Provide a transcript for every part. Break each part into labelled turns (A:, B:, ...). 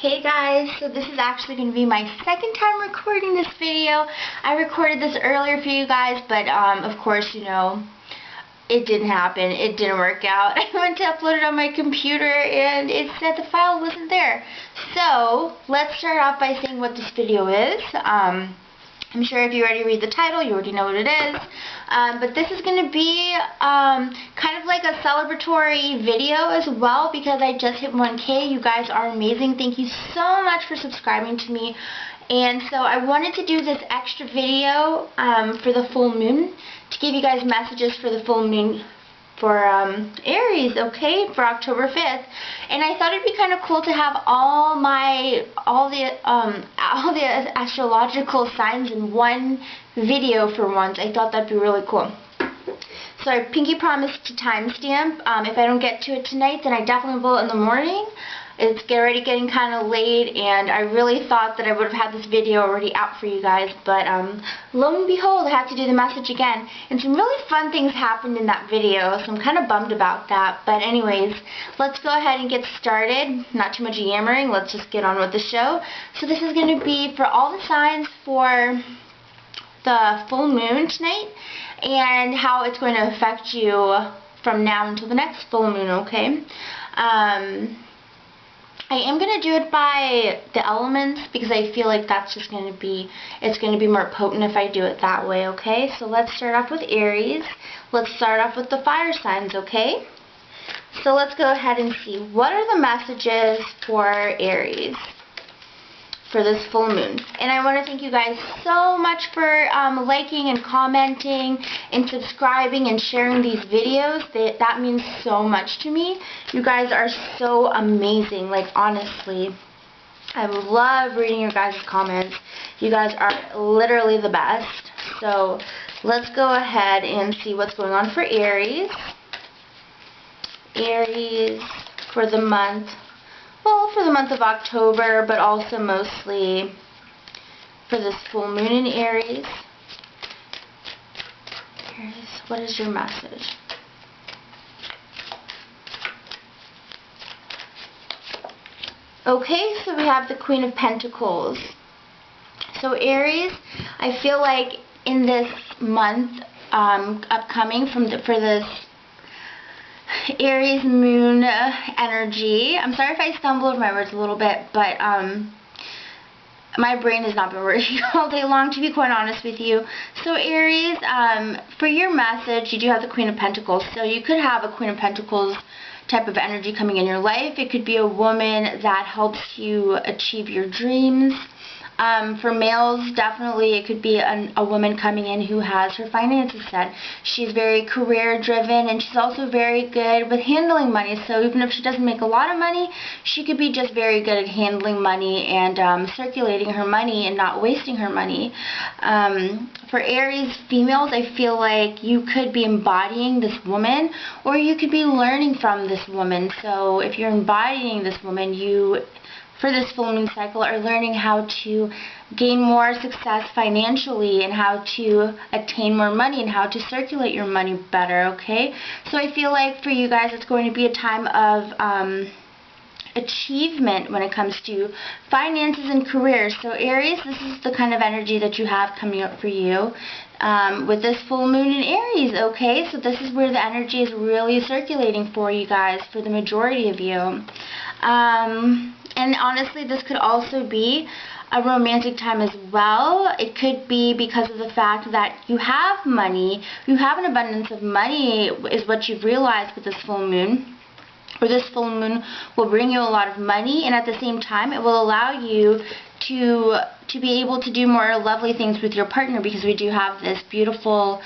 A: Hey guys, so this is actually going to be my second time recording this video. I recorded this earlier for you guys, but of course, you know, it didn't happen. It didn't work out. I went to upload it on my computer and it said the file wasn't there. So, let's start off by saying what this video is. I'm sure if you already read the title, you already know what it is. But this is going to be kind of like a celebratory video as well, because I just hit 1K. You guys are amazing. Thank you so much for subscribing to me. And so I wanted to do this extra video for the full moon, to give you guys messages for the full moon for Aries, okay, for October 5th. And I thought it'd be kind of cool to have all the astrological signs in one video for once. I thought that'd be really cool. So I pinky promised to timestamp. If I don't get to it tonight, then I definitely will in the morning. It's already getting kind of late, and I really thought that I would have had this video already out for you guys, but lo and behold, I had to do the message again. And some really fun things happened in that video, so I'm kind of bummed about that. But anyways, let's go ahead and get started. Not too much yammering, let's just get on with the show. So this is going to be for all the signs for the full moon tonight, and how it's going to affect you from now until the next full moon, okay? I am going to do it by the elements, because I feel like that's just going to be, it's going to be more potent if I do it that way, okay? So let's start off with Aries. Let's start off with the fire signs, okay? So let's go ahead and see, what are the messages for Aries for this full moon? And I want to thank you guys so much for liking and commenting and subscribing and sharing these videos. That means so much to me. You guys are so amazing. Like, honestly, I love reading your guys' comments. You guys are literally the best. So let's go ahead and see what's going on for Aries. Aries for the month. Well, for the month of October, but also mostly for this full moon in Aries. Aries, what is your message? Okay, so we have the Queen of Pentacles. So Aries, I feel like in this month upcoming for this Aries moon energy. I'm sorry if I stumble over my words a little bit, but my brain has not been working all day long, to be quite honest with you. So Aries, for your message, you do have the Queen of Pentacles. So you could have a Queen of Pentacles type of energy coming in your life. It could be a woman that helps you achieve your dreams. For males, definitely it could be a woman coming in who has her finances set. She's very career driven, and she's also very good with handling money. So even if she doesn't make a lot of money, she could be just very good at handling money and circulating her money and not wasting her money. For Aries females, I feel like you could be embodying this woman, or you could be learning from this woman. So if you're embodying this woman, you, for this full moon cycle, are learning how to gain more success financially and how to attain more money and how to circulate your money better, okay? So I feel like for you guys, it's going to be a time of achievement when it comes to finances and careers. So Aries, this is the kind of energy that you have coming up for you with this full moon in Aries, okay? So this is where the energy is really circulating for you guys, for the majority of you. And honestly, this could also be a romantic time as well. It could be because of the fact that you have money, you have an abundance of money is what you've realized with this full moon. Or this full moon will bring you a lot of money, and at the same time, it will allow you to be able to do more lovely things with your partner, because we do have this beautiful,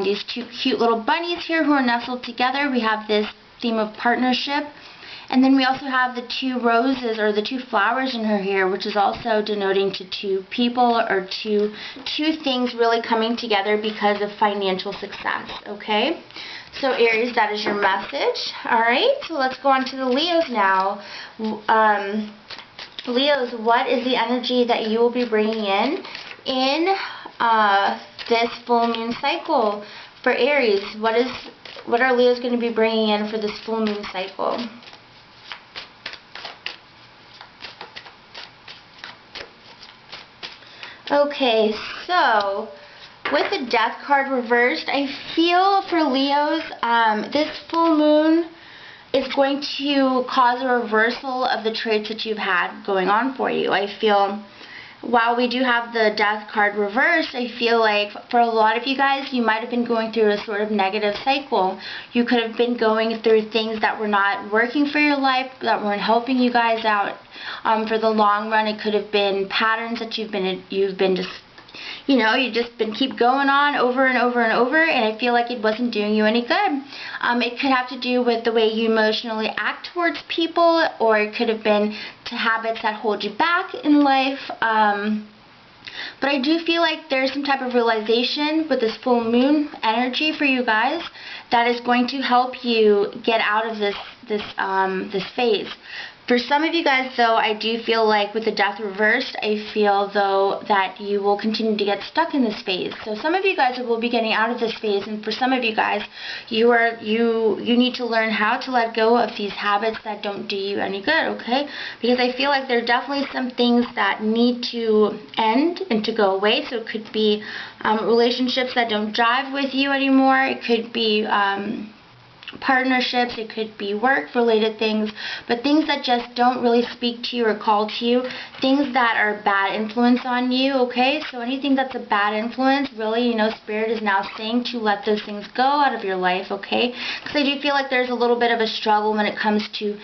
A: these two cute little bunnies here who are nestled together. We have this theme of partnership. And then we also have the two roses, or the two flowers in her hair, which is also denoting to two people, or two things really coming together because of financial success, okay? So Aries, that is your message. Alright, so let's go on to the Leos now. Leos, what is the energy that you will be bringing in this full moon cycle for Aries? What are Leos going to be bringing in for this full moon cycle? Okay, so with the Death card reversed, I feel for Leos, this full moon is going to cause a reversal of the traits that you've had going on for you. I feel, while we do have the Death card reversed, I feel like for a lot of you guys, you might have been going through a sort of negative cycle. You could have been going through things that were not working for your life, that weren't helping you guys out for the long run. It could have been patterns that you've been just, you know, you just been keep going on over and over and over, and I feel like it wasn't doing you any good. It could have to do with the way you emotionally act towards people, or it could have been to habits that hold you back in life. But I do feel like there's some type of realization with this full moon energy for you guys that is going to help you get out of this phase. For some of you guys, though, I do feel like with the Death reversed, I feel, though, that you will continue to get stuck in this phase. So some of you guys will be getting out of this phase, and for some of you guys, you need to learn how to let go of these habits that don't do you any good, okay? Because I feel like there are definitely some things that need to end and to go away. So it could be relationships that don't jive with you anymore. It could be partnerships, it could be work-related things, but things that just don't really speak to you or call to you, things that are bad influence on you, okay? So anything that's a bad influence, really, you know, Spirit is now saying to let those things go out of your life, okay? Because I do feel like there's a little bit of a struggle when it comes to,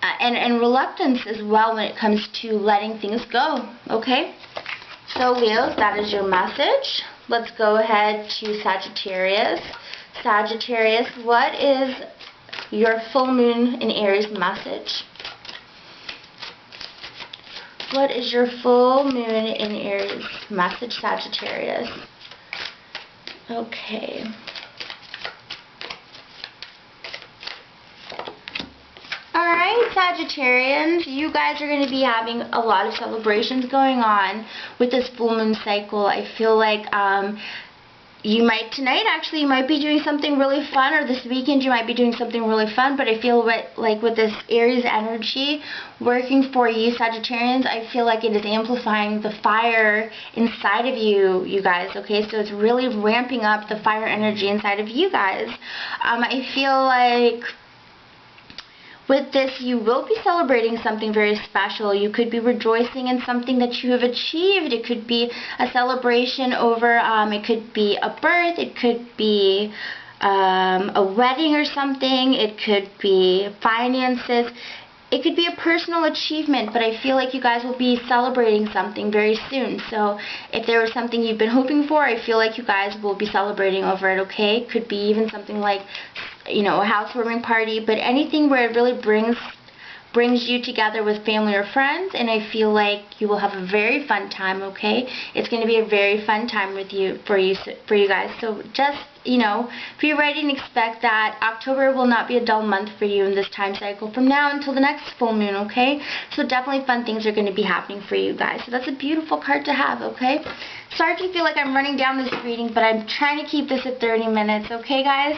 A: and reluctance as well when it comes to letting things go, okay? So Leos, that is your message. Let's go ahead to Sagittarius. Sagittarius, what is your full moon in Aries message? What is your full moon in Aries message, Sagittarius? Okay. Alright, Sagittarians, you guys are going to be having a lot of celebrations going on with this full moon cycle. I feel like tonight actually you might be doing something really fun, or this weekend you might be doing something really fun, but I feel like with this Aries energy working for you, Sagittarians, I feel like it is amplifying the fire inside of you guys, okay? So it's really ramping up the fire energy inside of you guys. I feel like with this, you will be celebrating something very special. You could be rejoicing in something that you have achieved. It could be a celebration over, it could be a birth, it could be a wedding or something, it could be finances, it could be a personal achievement, but I feel like you guys will be celebrating something very soon. So if there was something you've been hoping for, I feel like you guys will be celebrating over it, okay? It could be even something like, you know, a housewarming party, but anything where it really brings you together with family or friends, and I feel like you will have a very fun time, okay? It's going to be a very fun time for you guys. So just, you know, be ready and expect that October will not be a dull month for you in this time cycle from now until the next full moon, okay? So definitely fun things are going to be happening for you guys. So that's a beautiful card to have, okay? Sorry if you feel like I'm running down this reading, but I'm trying to keep this at 30 minutes, okay guys?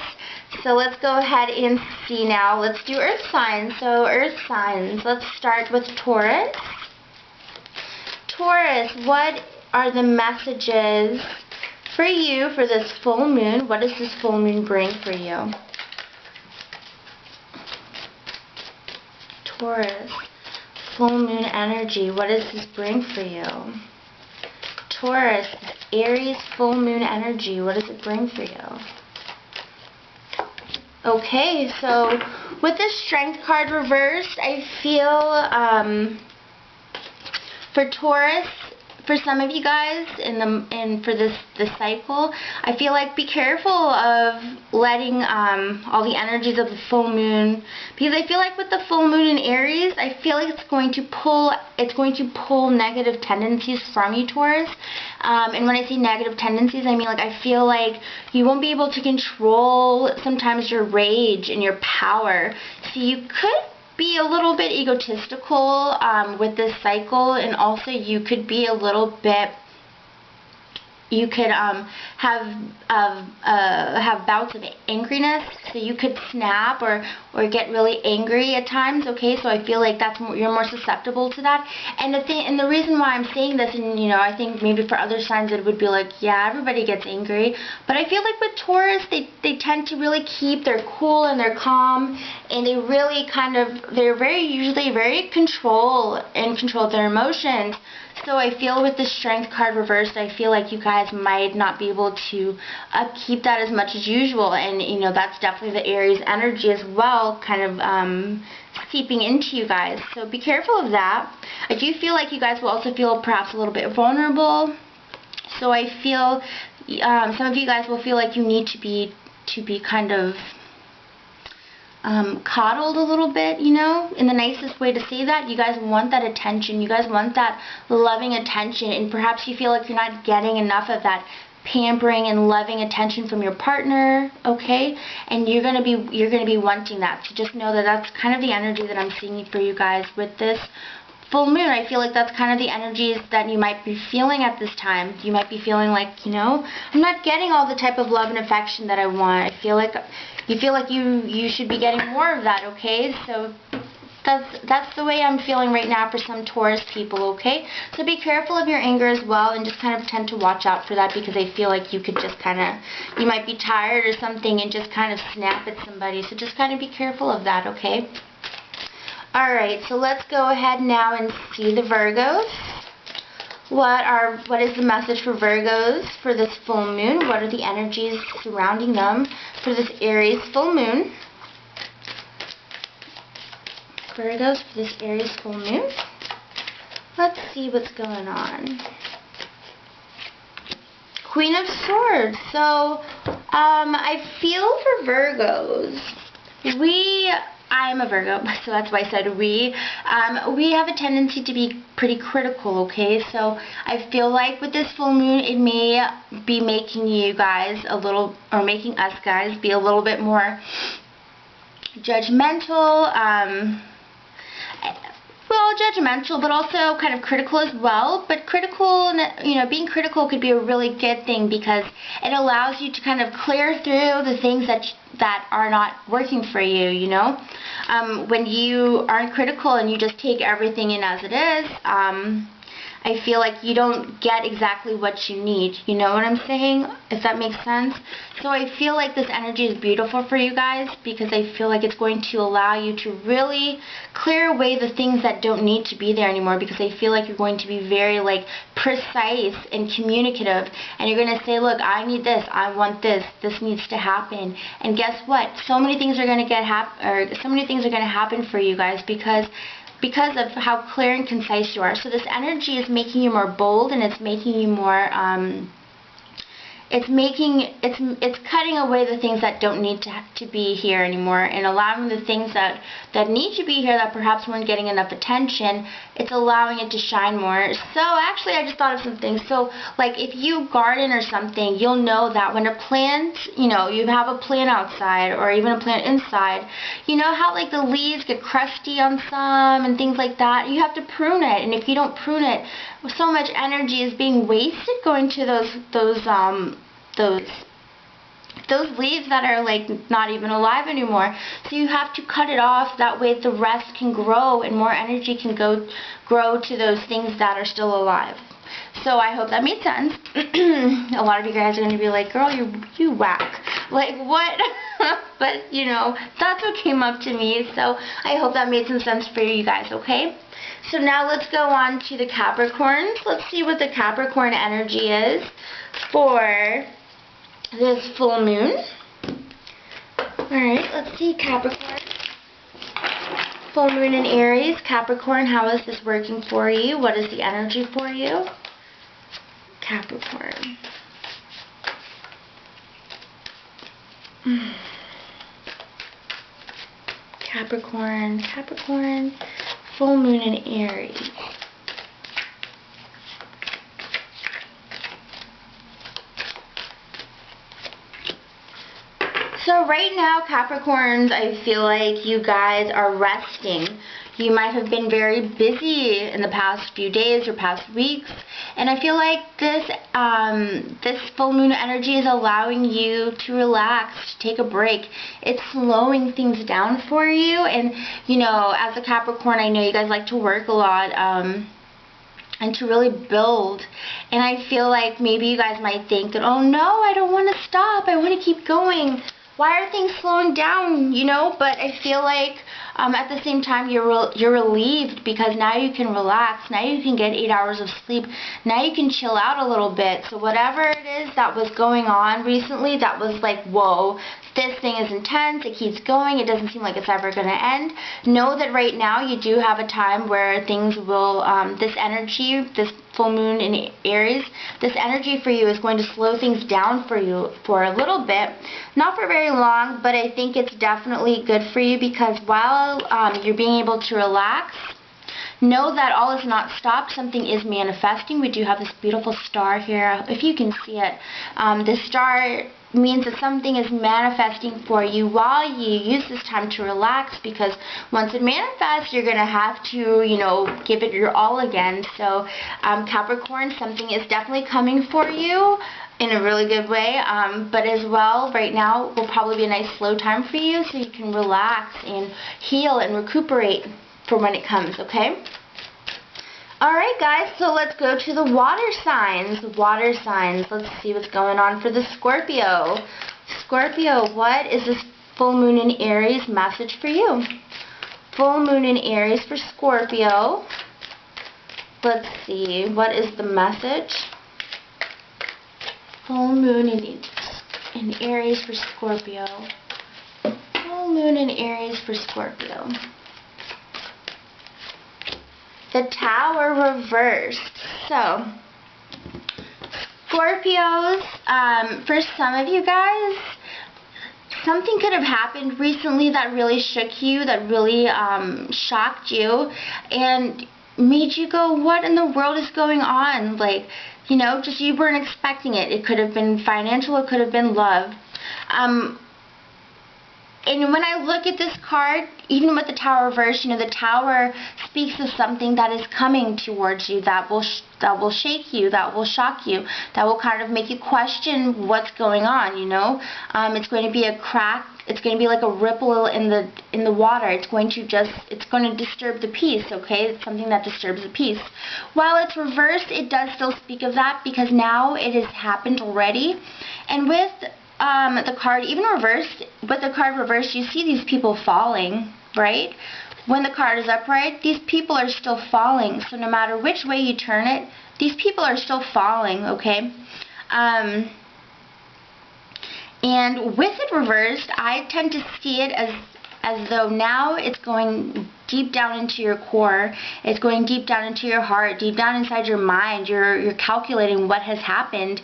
A: So let's go ahead and see now. Let's do Earth signs. So Earth signs, let's start with Taurus. Taurus, what are the messages for you for this full moon? What does this full moon bring for you? Taurus, full moon energy, what does this bring for you? Taurus, Aries, full moon energy, what does it bring for you? Okay, so with this Strength card reversed, I feel for Taurus, for some of you guys and for this cycle, I feel like be careful of letting all the energies of the full moon, because I feel like with the full moon in Aries, I feel like it's going to pull negative tendencies from you, Taurus. And when I say negative tendencies, I mean, like, I feel like you won't be able to control sometimes your rage and your power. So you could be a little bit egotistical with this cycle, and also you could be a little bit have bouts of angriness, so you could snap or get really angry at times. Okay, so I feel like you're more susceptible to that. And the reason why I'm saying this, and I think maybe for other signs it would be like, yeah, everybody gets angry, but I feel like with Taurus, they tend to really keep their cool and their calm, and they really they're usually very in control of their emotions. So I feel with the Strength card reversed, I feel like you guys might not be able to keep that as much as usual, and that's definitely the Aries energy as well, kind of seeping into you guys. So be careful of that. I do feel like you guys will also feel perhaps a little bit vulnerable. So I feel some of you guys will feel like you need to be kind of coddled a little bit, in the nicest way to say that. You guys want that attention. You guys want that loving attention, and perhaps you feel like you're not getting enough of that pampering and loving attention from your partner, okay? And you're gonna be wanting that. So just know that that's kind of the energy that I'm seeing for you guys with this full moon. I feel like that's kind of the energies that you might be feeling at this time. You might be feeling like, I'm not getting all the type of love and affection that I want. I feel like you feel like you should be getting more of that, okay? So that's the way I'm feeling right now for some Taurus people, okay? So be careful of your anger as well, and just kind of tend to watch out for that, because I feel like you could just you might be tired or something and just kind of snap at somebody. So just kind of be careful of that, okay? Alright, so let's go ahead now and see the Virgos. What is the message for Virgos for this full moon? What are the energies surrounding them for this Aries full moon? Virgos for this Aries full moon. Let's see what's going on. Queen of Swords. So, I feel for Virgos, I am a Virgo, so that's why I said we have a tendency to be pretty critical, okay? So I feel like with this full moon, it may be making you guys making us guys be a little bit more judgmental, judgmental, but also kind of critical as well. But critical, being critical could be a really good thing, because it allows you to kind of clear through the things that are not working for you, when you aren't critical and you just take everything in as it is, I feel like you don't get exactly what you need. You know what I'm saying? If that makes sense. So I feel like this energy is beautiful for you guys, because I feel like it's going to allow you to really clear away the things that don't need to be there anymore, because I feel like you're going to be very precise and communicative, and you're going to say, look, I need this, I want this, this needs to happen. And guess what? So many things are going to happen for you guys, because of how clear and concise you are. So this energy is making you more bold, and it's making you more it's cutting away the things that don't need to be here anymore, and allowing the things that need to be here that perhaps weren't getting enough attention. It's allowing it to shine more. So actually, I just thought of something. So if you garden or something, you'll know that when a plant, you have a plant outside or even a plant inside, you know how the leaves get crusty on some and things like that? You have to prune it, and if you don't prune it, so much energy is being wasted going to those leaves that are not even alive anymore. So you have to cut it off. That way the rest can grow and more energy can grow to those things that are still alive. So I hope that made sense. A lot of you guys are going to be like, girl, you whack. What? But that's what came up to me. So I hope that made some sense for you guys, okay? So now let's go on to the Capricorns. Let's see what the Capricorn energy is for this full moon. Alright, let's see, Capricorn. Full moon in Aries. Capricorn, how is this working for you? What is the energy for you? Capricorn. Capricorn, full moon in Aries. So right now, Capricorns, I feel like you guys are resting. You might have been very busy in the past few days or past weeks, and I feel like this full moon energy is allowing you to relax, to take a break. It's slowing things down for you, and you know, as a Capricorn, I know you guys like to work a lot, and to really build. And I feel like maybe you guys might think that, oh no, I don't want to stop, I want to keep going. Why are things slowing down, you know? But I feel like at the same time you're relieved, because now you can relax, now you can get 8 hours of sleep, now you can chill out a little bit. So whatever it is that was going on recently that was like, whoa, this thing is intense, it keeps going, it doesn't seem like it's ever going to end. Know that right now you do have a time where things will, this energy, this full moon in Aries, this energy for you is going to slow things down for you for a little bit. Not for very long, but I think it's definitely good for you, because while you're being able to relax, know that all is not stopped. Something is manifesting. We do have this beautiful star here, if you can see it. This star means that something is manifesting for you while you use this time to relax, because once it manifests, you're going to have to, you know, give it your all again. So Capricorn, something is definitely coming for you in a really good way, but as well, right now will probably be a nice slow time for you, so you can relax and heal and recuperate for when it comes, okay? Alright guys, so let's go to the water signs. Water signs, let's see what's going on for the Scorpio. Scorpio, what is this full moon in Aries message for you? Full moon in Aries for Scorpio. Let's see, what is the message? Full moon in Aries for Scorpio. Full moon in Aries for Scorpio. The Tower reversed. So, Scorpios, for some of you guys, something could have happened recently that really shook you, that really shocked you, and made you go, what in the world is going on? Like, you know, just you weren't expecting it. It could have been financial, it could have been love. And when I look at this card, even with the Tower reversed, you know, the Tower speaks of something that is coming towards you, that will shake you, that will shock you, that will kind of make you question what's going on, you know. It's going to be a crack, it's going to be like a ripple in the water. It's going to disturb the peace, okay? It's something that disturbs the peace. While it's reversed, it does still speak of that, because now it has happened already. And with the card, even reversed, with the card reversed, you see these people falling, right? When the card is upright, these people are still falling. So no matter which way you turn it, these people are still falling, okay? And with it reversed, I tend to see it as though now it's going deep down into your core, it's going deep down into your heart, deep down inside your mind. You're calculating what has happened.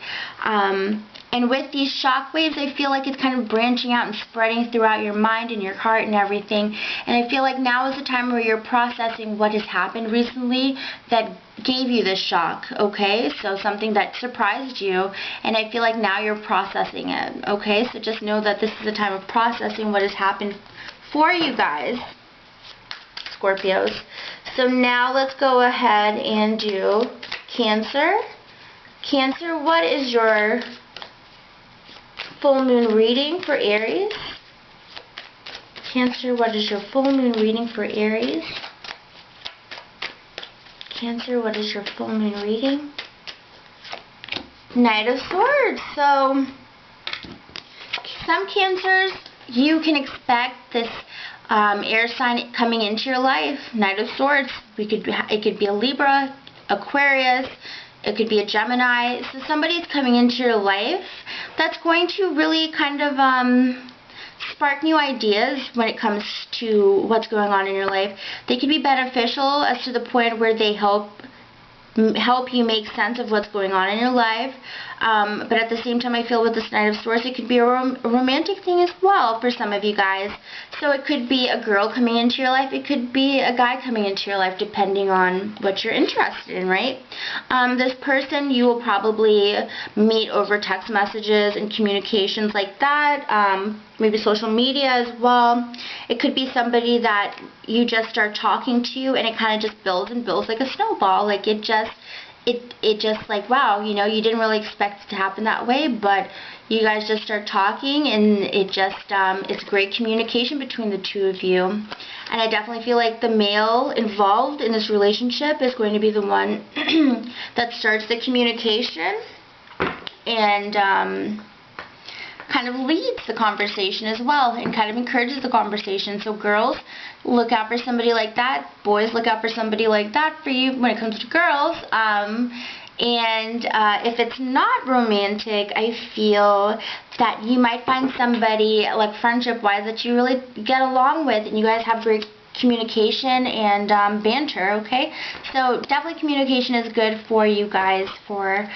A: And with these shock waves, I feel like it's kind of branching out and spreading throughout your mind and your heart and everything. And I feel like now is the time where you're processing what has happened recently that gave you this shock, okay? So something that surprised you, and I feel like now you're processing it, okay? So just know that this is the time of processing what has happened for you guys, Scorpios. So now let's go ahead and do Cancer. Cancer, what is your full moon reading for Aries? Cancer, what is your full moon reading for Aries? Cancer, what is your full moon reading? Knight of Swords. So, some Cancers, you can expect this air sign coming into your life. Knight of Swords. It could be a Libra, Aquarius. It could be a Gemini. So somebody's coming into your life that's going to really kind of spark new ideas when it comes to what's going on in your life. They can be beneficial as to the point where they help help you make sense of what's going on in your life. But at the same time, I feel with this Knight of Swords, it could be a romantic thing as well for some of you guys. So it could be a girl coming into your life. It could be a guy coming into your life, depending on what you're interested in, right? This person you will probably meet over text messages and communications like that. Maybe social media as well. It could be somebody that you just start talking to, and it kind of just builds and builds like a snowball. Like it just like, wow, you know, you didn't really expect it to happen that way, but you guys just start talking, and it just, it's great communication between the two of you. And I definitely feel like the male involved in this relationship is going to be the one that starts the communication and, kind of leads the conversation as well, and kind of encourages the conversation. So girls, look out for somebody like that. Boys, look out for somebody like that for you when it comes to girls. If it's not romantic, I feel that you might find somebody, like friendship-wise, that you really get along with, and you guys have great communication and banter, okay? So definitely communication is good for you guys, for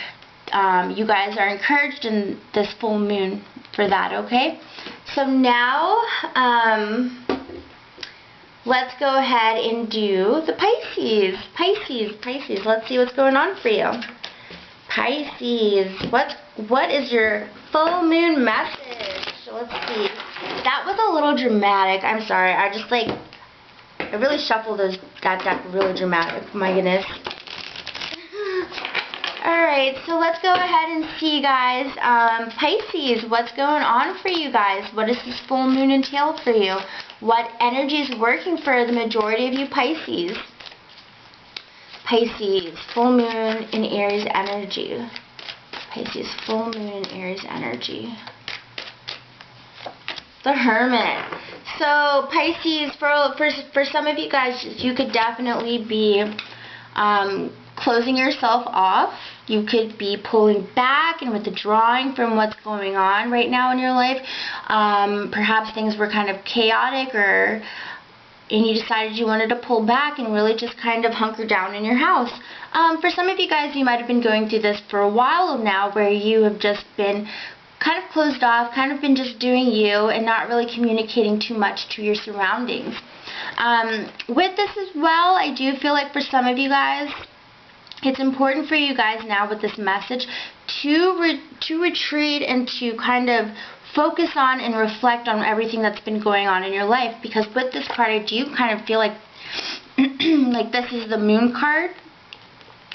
A: you guys are encouraged in this full moon for that, okay? So now, let's go ahead and do the Pisces. Pisces, let's see what's going on for you. Pisces, what is your full moon message? Let's see. That was a little dramatic. I'm sorry. I really shuffled that deck really dramatic. My goodness. Alright, so let's go ahead and see, guys. Pisces, what's going on for you guys? What does this full moon entail for you? What energy is working for the majority of you Pisces? Pisces, full moon in Aries energy. Pisces, full moon in Aries energy. The Hermit. So, Pisces, for some of you guys, you could definitely be closing yourself off. You could be pulling back and withdrawing from what's going on right now in your life. Perhaps things were kind of chaotic, and you decided you wanted to pull back and really just kind of hunker down in your house. For some of you guys, you might have been going through this for a while now, where you have just been kind of closed off, kind of been just doing you and not really communicating too much to your surroundings. With this as well, I do feel like for some of you guys, it's important for you guys now with this message to retreat and to kind of focus on and reflect on everything that's been going on in your life. Because with this card, I do kind of feel like like this is the moon card.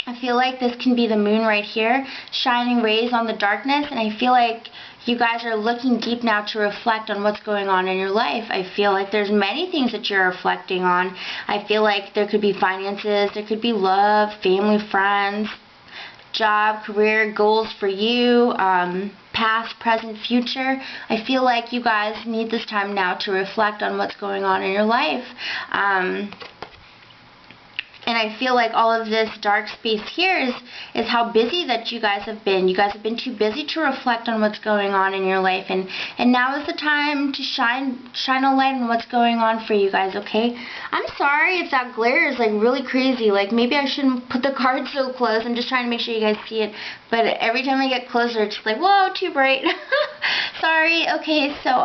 A: I feel like this can be the moon right here, shining rays on the darkness, and I feel like you guys are looking deep now to reflect on what's going on in your life. I feel like there's many things that you're reflecting on. I feel like there could be finances, there could be love, family, friends, job, career, goals for you, past, present, future. I feel like you guys need this time now to reflect on what's going on in your life. And I feel like all of this dark space here is how busy that you guys have been. You guys have been too busy to reflect on what's going on in your life. And now is the time to shine a light on what's going on for you guys, okay? I'm sorry if that glare is like really crazy. Like maybe I shouldn't put the card so close. I'm just trying to make sure you guys see it. But every time I get closer, it's just like, whoa, too bright. Sorry. Okay, so,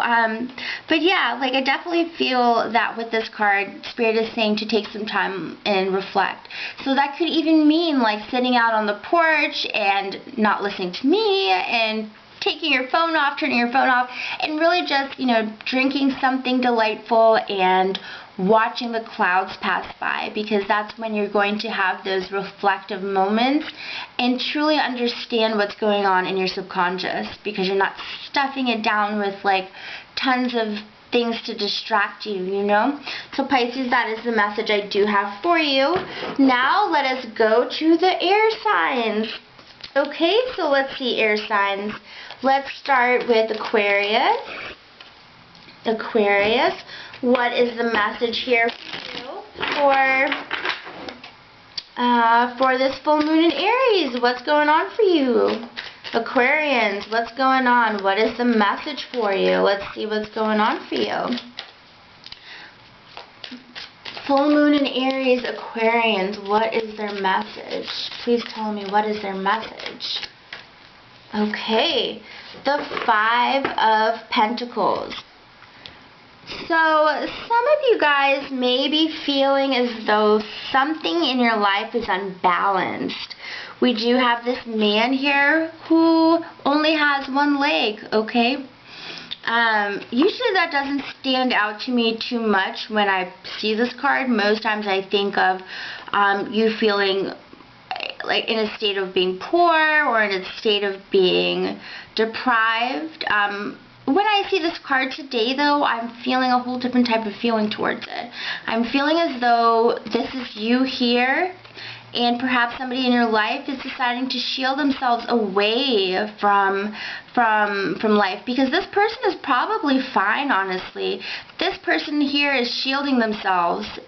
A: but yeah, like I definitely feel that with this card, Spirit is saying to take some time and reflect. So that could even mean like sitting out on the porch and not listening to me and taking your phone off, turning your phone off, and really just, you know, drinking something delightful and watching the clouds pass by, because that's when you're going to have those reflective moments and truly understand what's going on in your subconscious, because you're not stuffing it down with like tons of things to distract you, you know? So Pisces, that is the message I do have for you. Now let us go to the air signs. Okay, so let's see air signs. Let's start with Aquarius. Aquarius, what is the message here for this full moon in Aries? What's going on for you? Aquarians, what's going on? What is the message for you? Let's see what's going on for you. Full moon in Aries, Aquarians, what is their message? Please tell me, what is their message? Okay, the 5 of Pentacles. So, some of you guys may be feeling as though something in your life is unbalanced. We do have this man here who only has one leg, okay? Usually that doesn't stand out to me too much when I see this card. Most times I think of you feeling like in a state of being poor or in a state of being deprived. When I see this card today, though, I'm feeling a whole different type of feeling towards it. I'm feeling as though this is you here, and perhaps somebody in your life is deciding to shield themselves away from life, because this person is probably fine, honestly. This person here is shielding themselves,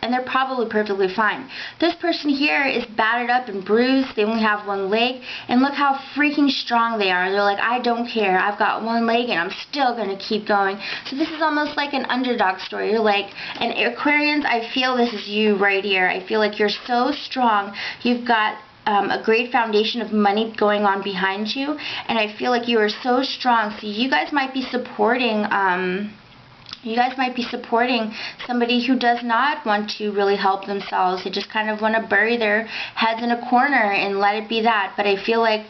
A: and they're probably perfectly fine. This person here is battered up and bruised. They only have one leg, and look how freaking strong they are. They're like, I don't care. I've got one leg, and I'm still going to keep going. So this is almost like an underdog story. You're like, and Aquarians, I feel this is you right here. I feel like you're so strong. You've got a great foundation of money going on behind you, and I feel like you are so strong. So you guys might be supporting somebody who does not want to really help themselves. They just kind of want to bury their heads in a corner and let it be that. But I feel like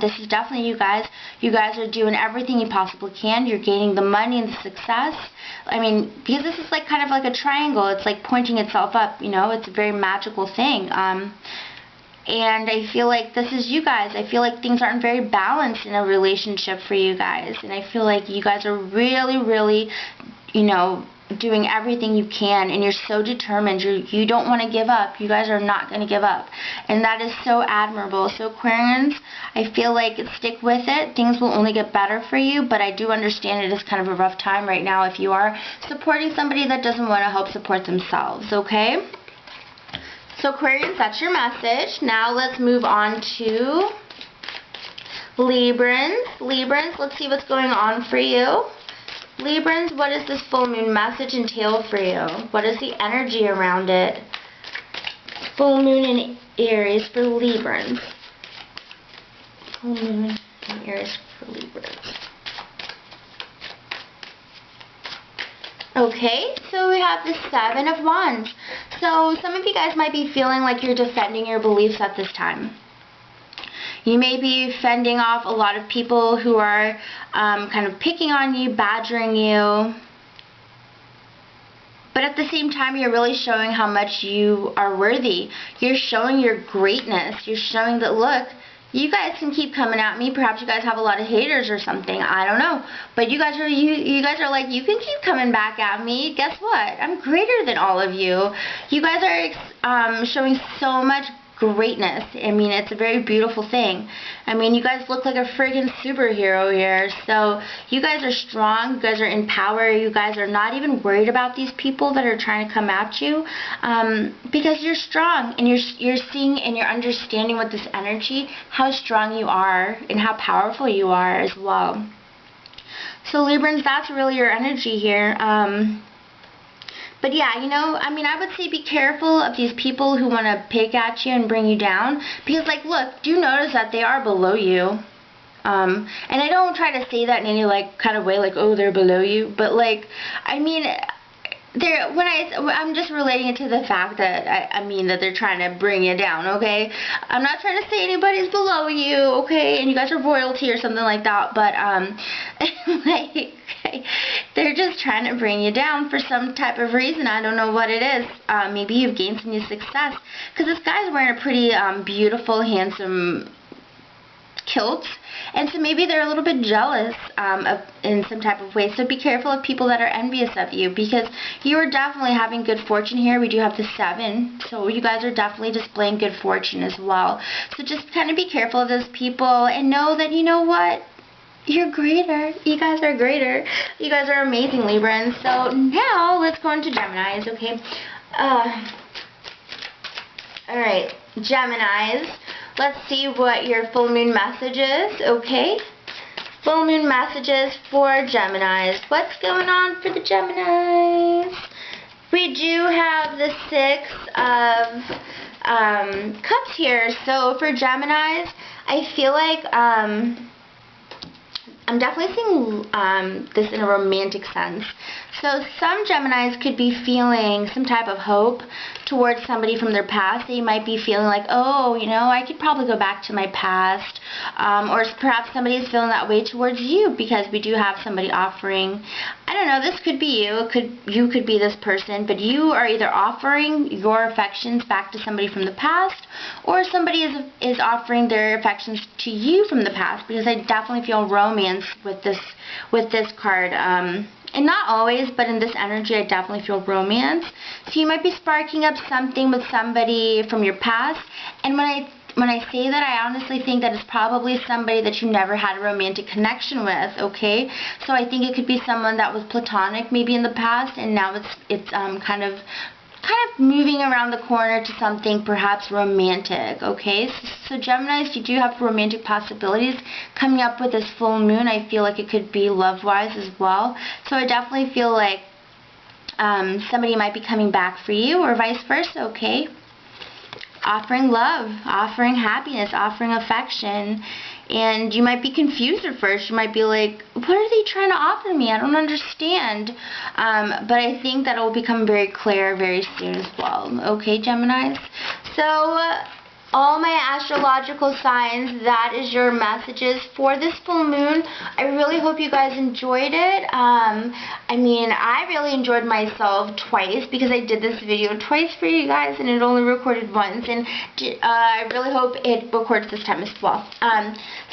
A: this is definitely you guys. You guys are doing everything you possibly can. You're gaining the money and the success. I mean, because this is like kind of like a triangle. It's like pointing itself up, you know. It's a very magical thing. And I feel like this is you guys. I feel like things aren't very balanced in a relationship for you guys. And I feel like you guys are really, really, you know, doing everything you can, and you're so determined. You don't want to give up. You guys are not going to give up, and that is so admirable. So Aquarians, I feel like stick with it. Things will only get better for you, but I do understand it is kind of a rough time right now if you are supporting somebody that doesn't want to help support themselves, okay? So Aquarians, that's your message. Now let's move on to Librans. Librans, let's see what's going on for you. Librans, what does this full moon message entail for you? What is the energy around it? Full moon in Aries for Librans. Full moon in Aries for Librans. Okay, so we have the 7 of Wands. So some of you guys might be feeling like you're defending your beliefs at this time. You may be fending off a lot of people who are kind of picking on you, badgering you. But at the same time, you're really showing how much you are worthy. You're showing your greatness. You're showing that, look, you guys can keep coming at me. Perhaps you guys have a lot of haters or something. I don't know. But you guys are like, you can keep coming back at me. Guess what? I'm greater than all of you. You guys are showing so much greatness. I mean, it's a very beautiful thing. I mean, you guys look like a friggin' superhero here. So you guys are strong. You guys are in power. You guys are not even worried about these people that are trying to come at you, because you're strong, and you're seeing and you're understanding with this energy how strong you are and how powerful you are as well. So Librans, that's really your energy here. But yeah, you know, I mean, I would say be careful of these people who want to pick at you and bring you down. Because, like, look, do notice that they are below you. And I don't try to say that in any, like, kind of way, like, oh, they're below you. But, like, I mean, I'm just relating it to the fact that, I mean, that they're trying to bring you down, okay? I'm not trying to say anybody's below you, okay? And you guys are royalty or something like that. But, like, they're just trying to bring you down for some type of reason. I don't know what it is. Maybe you've gained some new success. Because this guy's wearing a pretty beautiful, handsome kilt. And so maybe they're a little bit jealous in some type of way. So be careful of people that are envious of you, because you are definitely having good fortune here. We do have the 7. So you guys are definitely displaying good fortune as well. So just kind of be careful of those people and know that, you know what? You're greater. You guys are greater. You guys are amazing, Librans. So now let's go into Geminis, okay? Alright, Geminis. Let's see what your full moon message is, okay? Full moon messages for Geminis. What's going on for the Geminis? We do have the Six of Cups here. So for Geminis, I feel like I'm definitely seeing this in a romantic sense. So some Geminis could be feeling some type of hope towards somebody from their past. They might be feeling like, oh, you know, I could probably go back to my past. Or perhaps somebody is feeling that way towards you, because we do have somebody offering, I don't know, this could be you. You could be this person, but you are either offering your affections back to somebody from the past, or somebody is offering their affections to you from the past, because I definitely feel romance with this card. And not always, but in this energy, I definitely feel romance. So you might be sparking up something with somebody from your past. And when I say that, I honestly think that it's probably somebody that you never had a romantic connection with, okay? So I think it could be someone that was platonic maybe in the past, and now it's kind of moving around the corner to something perhaps romantic, okay? So Geminis, you do have romantic possibilities coming up with this full moon. I feel like it could be love-wise as well. So I definitely feel like somebody might be coming back for you, or vice versa, okay? Offering love, offering happiness, offering affection. And you might be confused at first. You might be like, what are they trying to offer me? I don't understand. But I think that it will become very clear very soon as well. Okay, Geminis? So, all my astrological signs, that is your messages for this full moon. I really hope you guys enjoyed it. I mean, I really enjoyed myself twice, because I did this video twice for you guys and it only recorded once, and I really hope it records this time as well.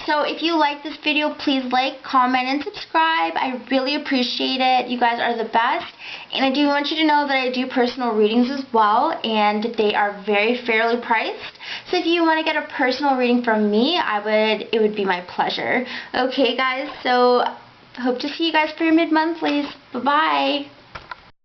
A: So if you like this video, please like, comment, and subscribe. I really appreciate it. You guys are the best. And I do want you to know that I do personal readings as well, and they are very fairly priced. So if you want to get a personal reading from me, it would be my pleasure. Okay, guys, so hope to see you guys for your mid-monthlies. Bye-bye.